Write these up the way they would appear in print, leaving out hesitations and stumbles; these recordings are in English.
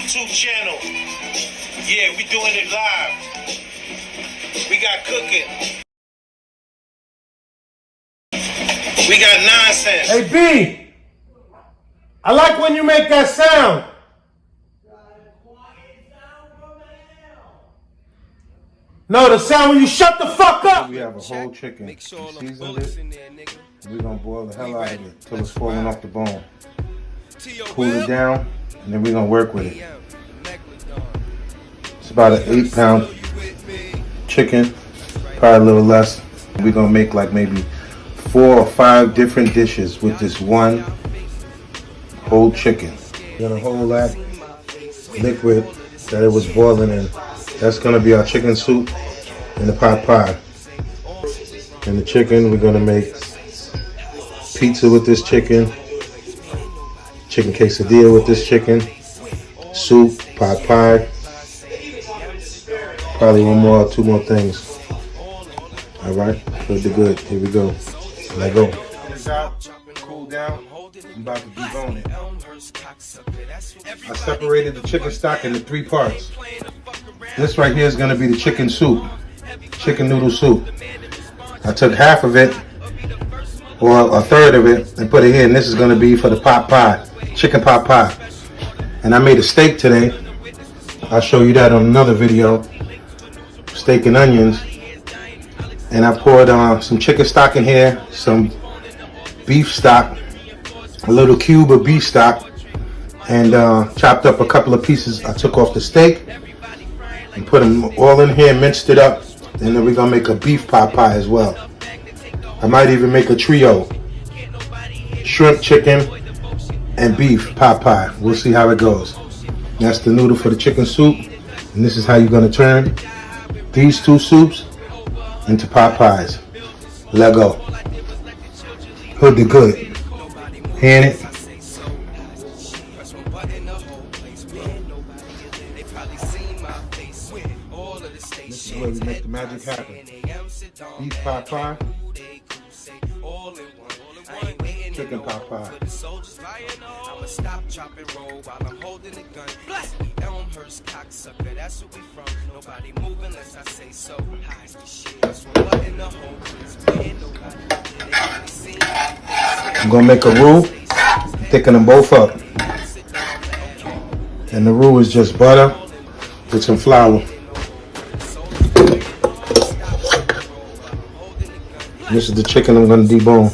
YouTube channel. Yeah, we doing it live. We got cooking. We got nonsense. Hey B, I like when you make that sound. No, the sound when you shut the fuck up. We have a whole chicken. We seasoned it. We're gonna boil the hell out of it till it's falling off the bone. Cool it down, and then we're gonna work with it. It's about an 8-pound chicken, probably a little less. We're gonna make like maybe 4 or 5 different dishes with this one whole chicken. We're gonna hold that liquid that it was boiling in. That's gonna be our chicken soup and the pot pie. And the chicken, we're gonna make pizza with this chicken quesadilla with this chicken, soup, pot pie, probably 2 more things. All right, HOOD2GOOD. Here we go. Let go. Cool down. I'm about to debone it. I separated the chicken stock into 3 parts. This right here is going to be the chicken soup, chicken noodle soup. I took half of it, or a third of it, and put it here, and this is going to be for the pot pie, chicken pot pie. And I made a steak today. I'll show you that on another video. Steak and onions. And I poured some chicken stock in here, some beef stock, a little cube of beef stock, and chopped up a couple of pieces. I took off the steak and put them all in here, minced it up, and then we're gonna make a beef pot pie as well. I might even make a trio: shrimp, chicken, and beef pot pie. We'll see how it goes. That's the noodle for the chicken soup, and this is how you're gonna turn these 2 soups into pot pies. Let go. HOOD2GOOD. Hand it. This is where we make the magic happen. Beef pot pie, chicken pot pie. I'm gonna make a roux, thicken them both up. And the roux is just butter with some flour. This is the chicken I'm going to debone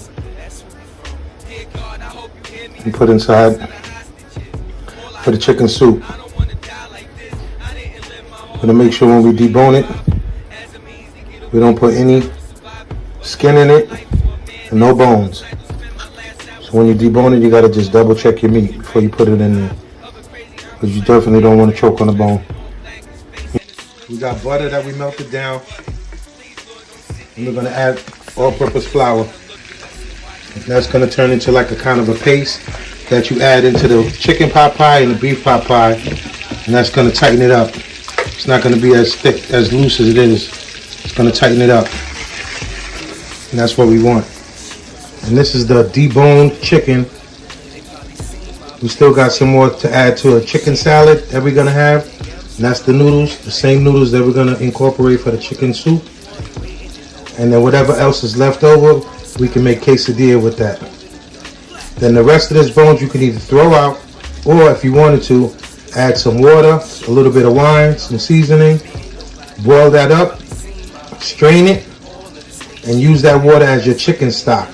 and put inside for the chicken soup. I'm going to make sure when we debone it, we don't put any skin in it and no bones. So when you debone it, you got to just double check your meat before you put it in there, because you definitely don't want to choke on the bone. We got butter that we melted down, and we're going to add all-purpose flour. And that's going to turn into like a kind of a paste that you add into the chicken pot pie and the beef pot pie, and that's going to tighten it up. It's not going to be as thick, as loose as it is. It's going to tighten it up, and that's what we want. And this is the deboned chicken. We still got some more to add to a chicken salad that we're going to have, and that's the noodles, the same noodles that we're going to incorporate for the chicken soup. And then whatever else is left over, we can make quesadilla with that. Then the rest of this bones you can either throw out, or if you wanted to, add some water, a little bit of wine, some seasoning, boil that up, strain it, and use that water as your chicken stock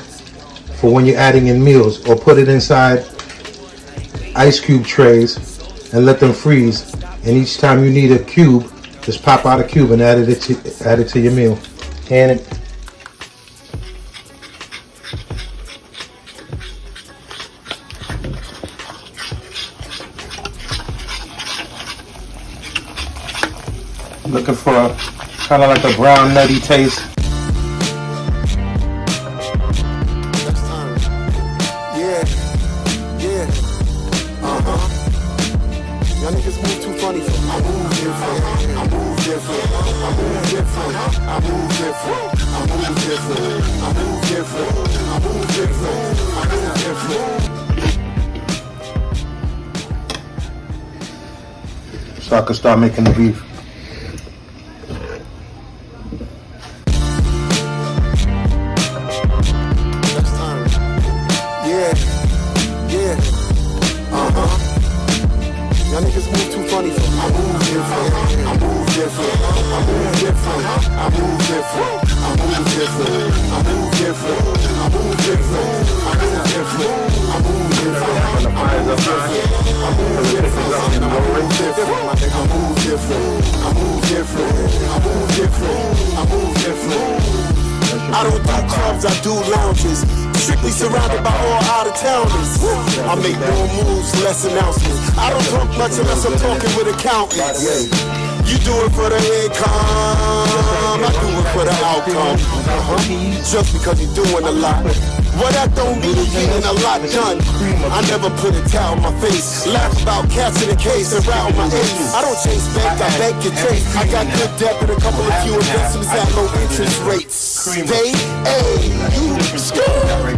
for when you're adding in meals, or put it inside ice cube trays and let them freeze. And each time you need a cube, just pop out a cube and add it to your meal. Hand it. Looking for kind of like a brown nutty taste. Y'all niggas move too funny for me. I move different. I move different. I move different. I move different. I move different. I move different. I move different. I move different. so I can start making the beef. Next time. Yeah. Y'all niggas move too funny for me. I move different. I move different. I move different. I move different. I move different. I move different. I move different. I move different. I move different. I move different. I move different. I don't do clubs, I do lounges. Strictly surrounded by all out-of-towners. I make more moves, less announcements. I don't talk much unless I'm talking with accountants. You do it for the income, I do it for the outcome. Just because you're doing a lot, well, that don't mean you're getting a lot done. I never put a towel on my face. Laugh about cats in the case and rattle my ace. I don't chase bank, I bank your trace. I got good debt and a couple of few investments at low interest rates. They, you skirt.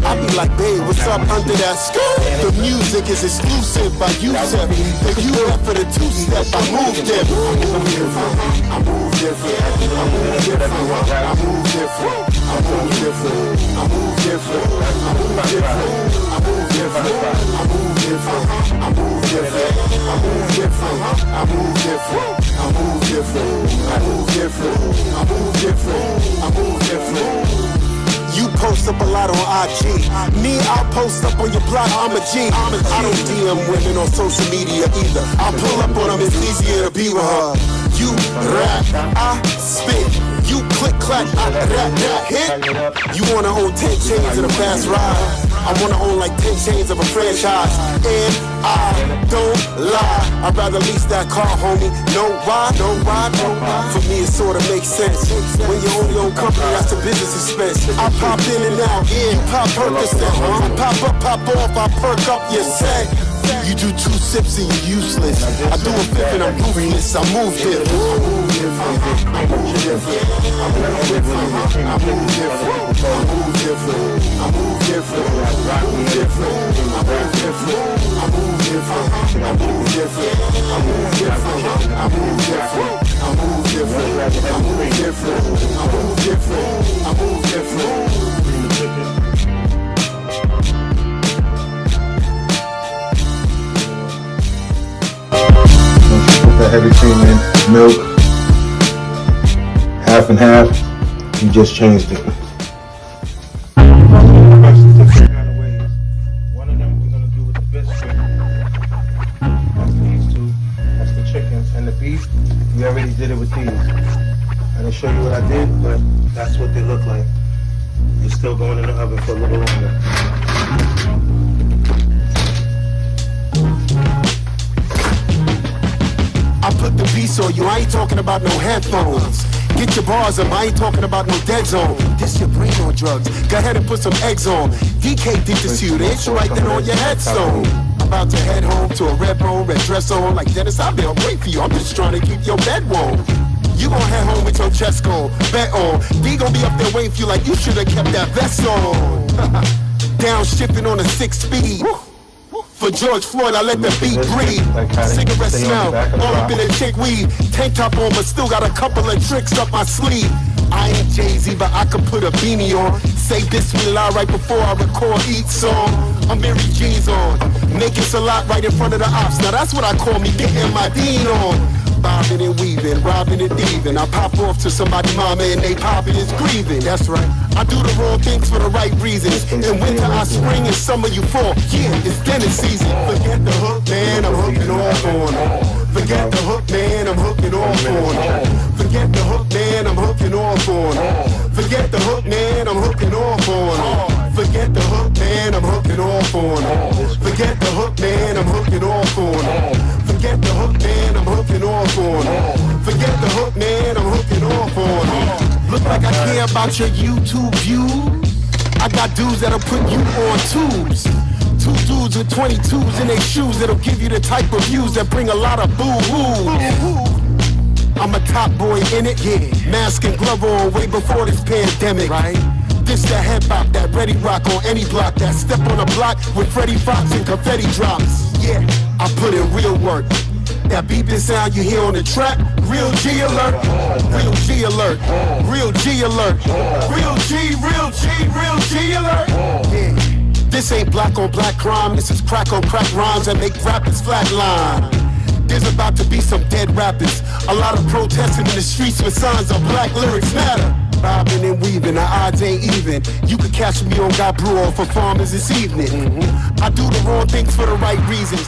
I be like, babe, what's up under that skirt? The music is exclusive by Yusef. If you left for the two-step, I move different. I move different. I move different. I move different. I move different. I move different. I move different. I move different. I move different. I move different. I move different. I move different. I move different. I move different. I move different. I move different. You post up a lot on IG. Me, I'll post up on your block. I'm a G. I don't DM women on social media either. I pull up on them, it's easier to be with her. You rap, I spit. You click, clack, I rap, hit. You wanna own 10 chains in a fast ride. I wanna own like 10 chains of a franchise. And I don't lie, I'd rather lease that car, homie. Know why? For me, it sorta makes sense. When you own your own company, that's a business expense. I pop in and out, you pop Percocet, huh? Pop up, pop off, I perk up your set. You do 2 sips and you're useless. I do a fifth and I'm ruthless. I move different. I move different. I move different. I move different. I move different. I move different. I move different. I move different. I move different. I move different. I move different. I move different. I move different. I move different. I move different. I move different. Put heavy cream in, milk, half and half. You just changed it. One of them we're gonna do with the biscuit. That's these two. That's the chicken and the beef. We already did it with these. I didn't show you what I did, but that's what they look like. They're still going in the oven for a little longer. I put the beats on you, I ain't talking about no headphones. Get your bars up, I ain't talking about no dead zone. This your brain on drugs, go ahead and put some eggs on. DK did this to you, they should write that on your headstone. About to head home to a red bone, red dress on. Like Dennis, I'll be wait for you, I'm just trying to keep your bed warm. You gon' head home with your chest on, bet on. D gon' be up there waiting for you like you should've kept that vest on. Downshifting on a 6-speed. For George Floyd, I let the beat breathe. Cigarette smell, all up in a chick weed. Tank top on, but still got a couple of tricks up my sleeve. I ain't Jay-Z, but I could put a beanie on. Say Bismillah right before I record each song. I'm Mary G's on, making a lot right in front of the ops. Now that's what I call me getting my bean on. Bobbing and weaving, robbing and thieving. I pop off to somebody's mama and they popping is grieving. That's right. I do the wrong things for the right reasons. In winter I spring and summer you fall. Yeah, it's Dennis season. Forget the hook, man, I'm hooking off on her. Forget the hook, man, I'm hooking off on her. Forget the hook, man, I'm hooking off on her. Forget the hook, man, I'm hooking off on her. Forget the hook, man, I'm hooking off on her. Forget the hook, man, I'm hooking off on her. Forget the hook, man, I'm hooking off on her. Forget the hook, man, I'm hooking off on her. Look like I care about your YouTube views. I got dudes that'll put you on tubes. 2 dudes with 22s in their shoes that'll give you the type of views that bring a lot of boo-hoo. I'm a top boy in it, yeah. Mask and glove on way before this pandemic, right? This that hip hop, that ready rock on any block. That step on a block with Freddie Fox and confetti drops. Yeah, I put in real work. That beeping sound you hear on the track, real G alert, real G alert, real G alert, real G, real G, real G alert. Yeah. This ain't black on black crime, this is crack on crack rhymes that make rappers flatline. There's about to be some dead rappers, a lot of protesting in the streets with signs of Black Lyrics Matter. Bobbing and weaving, the odds ain't even. You could catch me on Got Brew for farmers this evening. I do the wrong things for the right reasons.